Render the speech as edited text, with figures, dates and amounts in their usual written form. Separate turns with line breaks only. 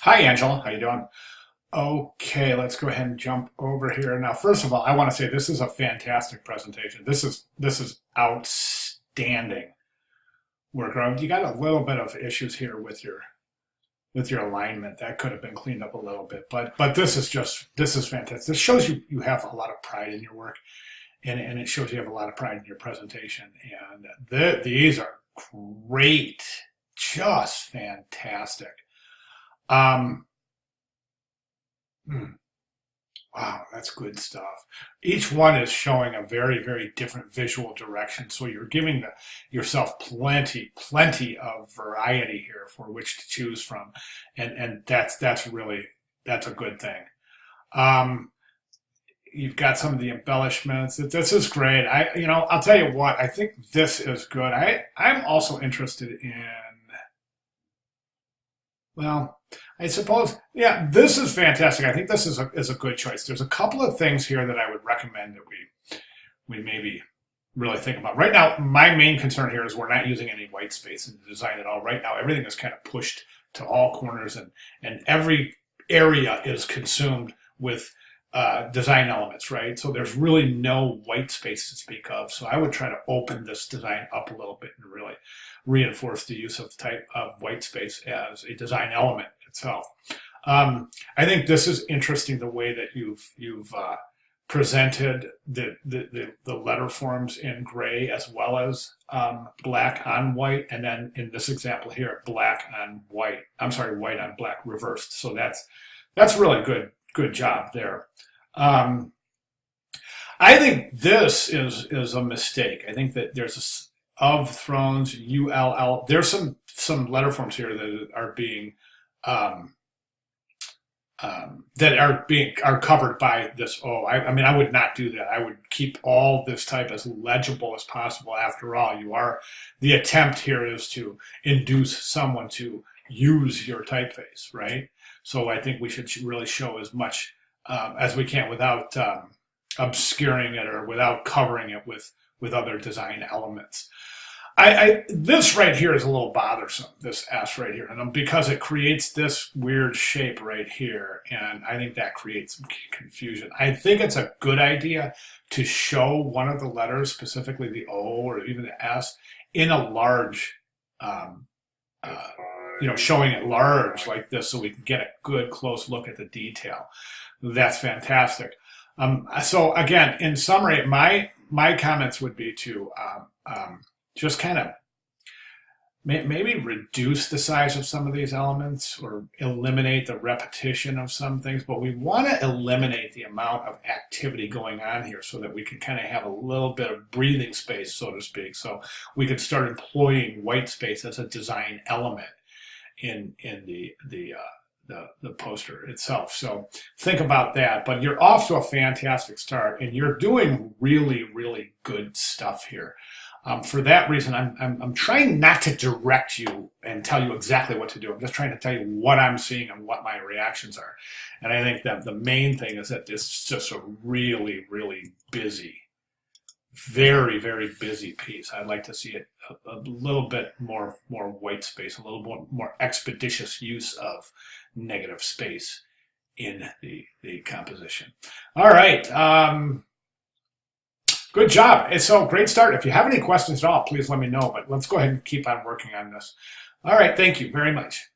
Hi, Angela. How you doing? Okay, let's go ahead and jump over here. Now, first of all, I want to say this is a fantastic presentation. This is outstanding work. You got a little bit of issues here with your alignment. That could have been cleaned up a little bit, but this is fantastic. This shows you have a lot of pride in your work, and it shows you have a lot of pride in your presentation. And these are great, just fantastic. Um, hmm. Wow, that's good stuff. Each one is showing a very, very different visual direction. So you're giving yourself plenty of variety here for which to choose from. And that's a good thing. Um, you've got some of the embellishments. This is great. I'll tell you what, I think this is good. I'm also interested in, well, I suppose, yeah, this is fantastic. I think this is a good choice. There's a couple of things here that I would recommend that we maybe really think about. Right now, my main concern here is we're not using any white space in the design at all. Right now, everything is kind of pushed to all corners, and every area is consumed with design elements, right? So there's really no white space to speak of. So I would try to open this design up a little bit and really reinforce the use of the type of white space as a design element itself. I think this is interesting the way that you've presented the letter forms in gray as well as black on white, and then in this example here, black on white. I'm sorry, white on black reversed. So that's really good job there. Um, I think this is a mistake. I think that there's of Thrones ULL. There's some letter forms here that are being um, are covered by this O. I mean, I would not do that. I would keep all this type as legible as possible. After all, the attempt here is to induce someone to use your typeface, right? So I think we should really show as much as we can without obscuring it or without covering it with other design elements. This right here is a little bothersome, this S right here, and because it creates this weird shape right here, and I think that creates some confusion. I think it's a good idea to show one of the letters, specifically the O or even the S, in a large, um, uh, showing it large like this so we can get a good close look at the detail. That's fantastic. So again, in summary, my comments would be to just kind of maybe reduce the size of some of these elements or eliminate the repetition of some things, but we want to eliminate the amount of activity going on here so that we can kind of have a little bit of breathing space, so to speak. So we could start employing white space as a design element in the poster itself. So think about that. But you're off to a fantastic start, and you're doing really, really good stuff here. For that reason, I'm trying not to direct you and tell you exactly what to do. I'm just trying to tell you what I'm seeing and what my reactions are. And I think that the main thing is that this is just a really, really busy, very, very busy piece. I'd like to see it a little bit more white space, a little more expeditious use of negative space in the composition. All right. Good job. It's so great start. If you have any questions at all, please let me know. But let's go ahead and keep on working on this. All right. Thank you very much.